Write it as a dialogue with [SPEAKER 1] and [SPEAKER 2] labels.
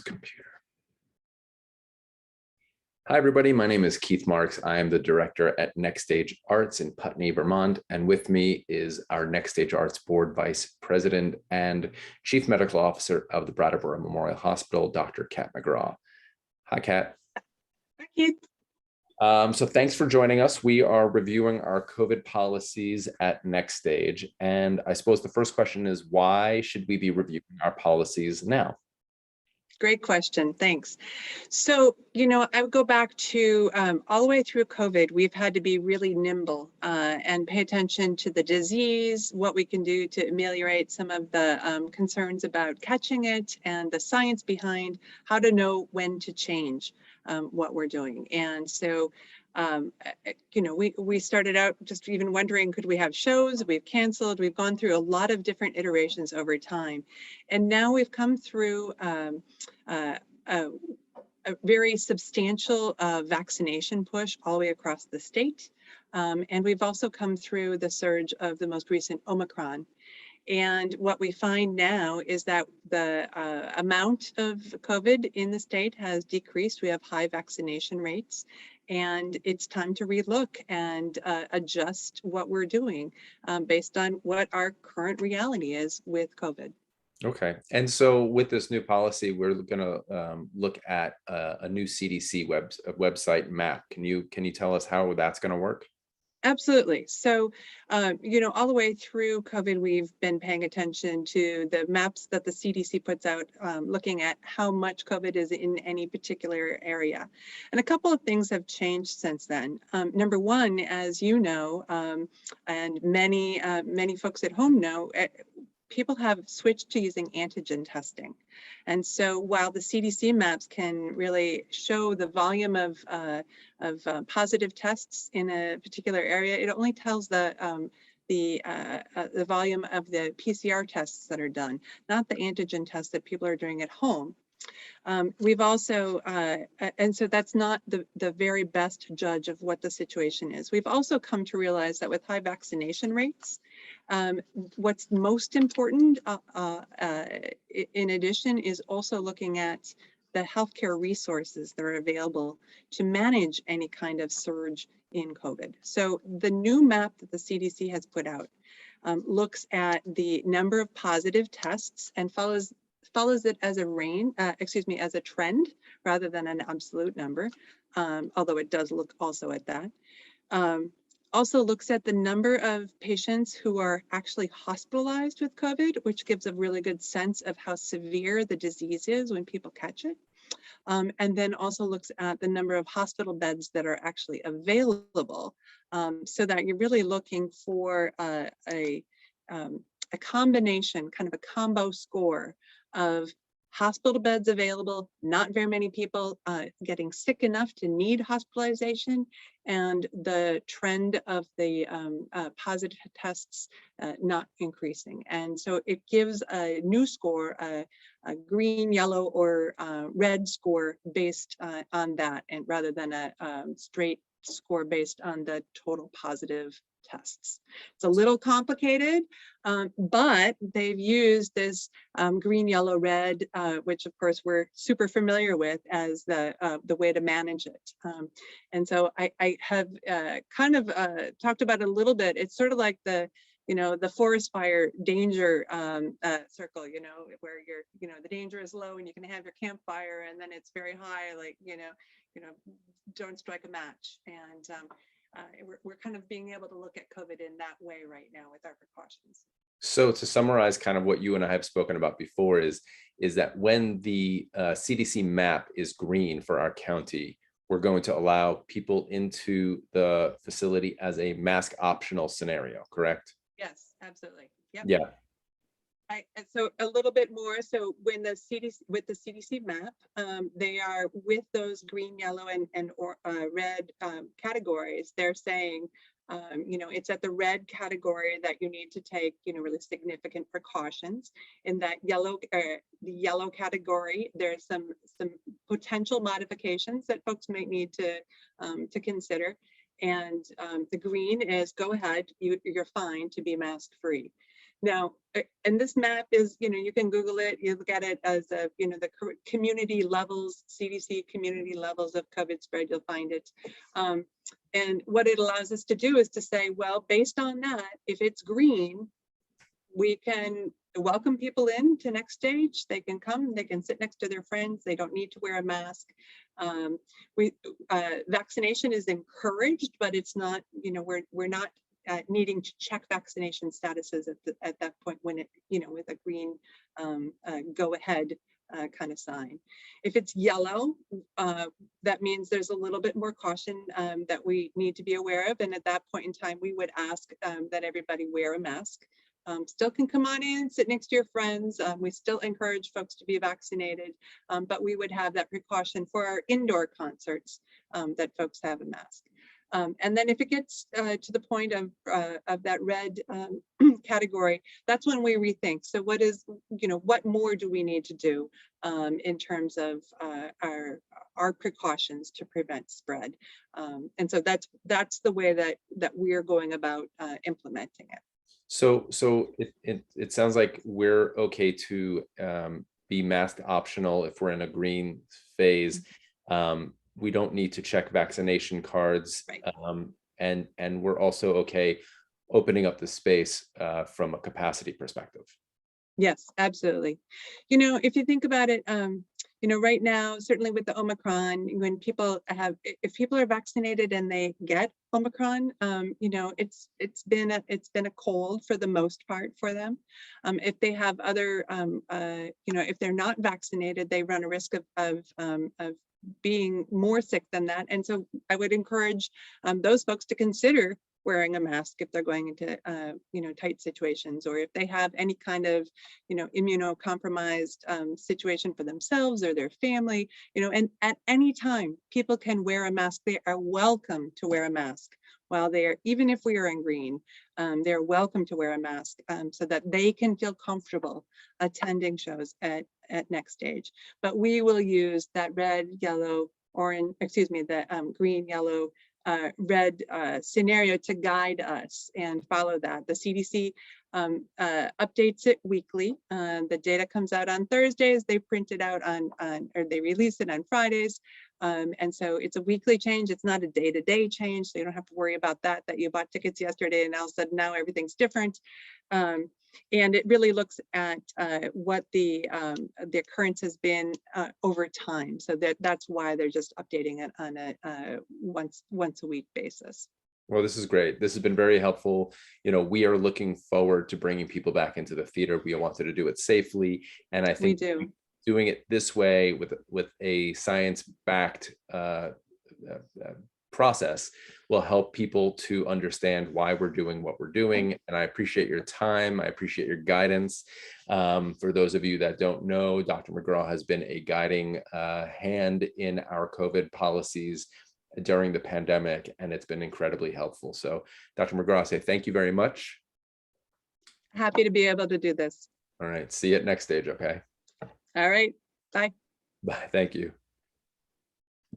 [SPEAKER 1] Computer. Hi, everybody. My name is Keith Marks. I am the director at Next Stage Arts in Putney, Vermont. And with me is our Next Stage Arts Board Vice President and Chief Medical Officer of the Brattleboro Memorial Hospital, Dr. Kat McGraw. Hi, Kat.
[SPEAKER 2] Hi, Keith.
[SPEAKER 1] So thanks for joining us. We are reviewing our COVID policies at Next Stage. And I suppose the first question is, why should we be reviewing our policies now?
[SPEAKER 2] Great question. Thanks. So, I would go back to all the way through COVID, we've had to be really nimble and pay attention to the disease, what we can do to ameliorate some of the concerns about catching it, and the science behind how to know when to change what we're doing. And so, we started out just even wondering, could we have shows? We've canceled. We've gone through a lot of different iterations over time. And now we've come through a very substantial vaccination push all the way across the state. And we've also come through the surge of the most recent Omicron. And what we find now is that the amount of COVID in the state has decreased. We have high vaccination rates, and it's time to relook and adjust what we're doing based on what our current reality is with COVID.
[SPEAKER 1] Okay. And so with this new policy, we're going to look at a new CDC website map. Can you tell us how that's going to work?
[SPEAKER 2] Absolutely. So, all the way through COVID, we've been paying attention to the maps that the CDC puts out, looking at how much COVID is in any particular area. And a couple of things have changed since then. Number one, as you know, and many folks at home know, people have switched to using antigen testing. And so while the CDC maps can really show the volume of positive tests in a particular area, it only tells the volume of the PCR tests that are done, not the antigen tests that people are doing at home. We've also, and so that's not the very best judge of what the situation is. We've also come to realize that with high vaccination rates, what's most important in addition is also looking at the healthcare resources that are available to manage any kind of surge in COVID. So the new map that the CDC has put out looks at the number of positive tests and follows it as a trend rather than an absolute number, although it does look also at that. Also looks at the number of patients who are actually hospitalized with COVID, which gives a really good sense of how severe the disease is when people catch it. And then also looks at the number of hospital beds that are actually available, so that you're really looking for a combination, kind of a combo score of hospital beds available, not very many people getting sick enough to need hospitalization, and the trend of the positive tests not increasing. And so it gives a new score, a green, yellow, or red score based on that, and rather than a straight score based on the total positive tests. It's a little complicated, but they've used this green, yellow, red, which of course we're super familiar with as the way to manage it. And so I have kind of talked about it a little bit. It's sort of like the forest fire danger circle, where the danger is low and you can have your campfire, and then it's very high, like, don't strike a match. And we're kind of being able to look at COVID in that way right now with our precautions.
[SPEAKER 1] So to summarize kind of what you and I have spoken about before is that when the CDC map is green for our county, we're going to allow people into the facility as a mask optional scenario, correct?
[SPEAKER 2] Yes, absolutely. Yep.
[SPEAKER 1] Yeah.
[SPEAKER 2] So a little bit more. So when the CDC map, they are with those green, yellow, and red categories. They're saying, it's at the red category that you need to take, really significant precautions. In that the yellow category, there's some potential modifications that folks might need to consider. And the green is go ahead, you're fine to be mask free. Now, and this map is, you can Google it, you look at it as a, the community levels, CDC community levels of COVID spread, you'll find it. And what it allows us to do is to say, well, based on that, if it's green, we can welcome people in to next stage. They can come, they can sit next to their friends. They don't need to wear a mask. Vaccination is encouraged, but it's not, we're not needing to check vaccination statuses at that point when it, with a green go ahead kind of sign. If it's yellow, that means there's a little bit more caution that we need to be aware of. And at that point in time, we would ask that everybody wear a mask. Still can come on in, sit next to your friends. We still encourage folks to be vaccinated, but we would have that precaution for our indoor concerts that folks have a mask. And then if it gets to the point of that red category, that's when we rethink. So what more do we need to do in terms of our precautions to prevent spread? And so that's the way that we're going about implementing it.
[SPEAKER 1] So it sounds like we're okay to be mask optional if we're in a green phase. We don't need to check vaccination cards,
[SPEAKER 2] right.
[SPEAKER 1] And we're also okay opening up the space from a capacity perspective.
[SPEAKER 2] Yes, absolutely. If you think about it, right now, certainly with the Omicron, when if people are vaccinated and they get Omicron, it's been a cold for the most part for them. If they have other, if they're not vaccinated, they run a risk of being more sick than that. And so I would encourage those folks to consider wearing a mask if they're going into tight situations, or if they have any kind of immunocompromised situation for themselves or their family, and at any time people can wear a mask. They are welcome to wear a mask while they're, even if we are in green, they're welcome to wear a mask so that they can feel comfortable attending shows at Next Stage. But we will use that red, yellow, orange, the green, yellow, red scenario to guide us and follow that. The CDC updates it weekly. The data comes out on Thursdays. They print it out or they release it on Fridays. And so it's a weekly change. It's not a day-to-day change. So you don't have to worry about that you bought tickets yesterday and all of a sudden now everything's different. And it really looks at what the occurrence has been over time. So that's why they're just updating it on a once a week basis.
[SPEAKER 1] Well, this is great. This has been very helpful. We are looking forward to bringing people back into the theater. We wanted to do it safely, and I think doing it this way with a science-backed process will help people to understand why we're doing what we're doing. And I appreciate your time. I appreciate your guidance. For those of you that don't know, Dr. McGraw has been a guiding hand in our COVID policies during the pandemic, and it's been incredibly helpful. So Dr. McGraw, I say thank you very much.
[SPEAKER 2] Happy to be able to do this.
[SPEAKER 1] All right. See you at Next Stage. Okay.
[SPEAKER 2] All right. Bye.
[SPEAKER 1] Bye. Thank you.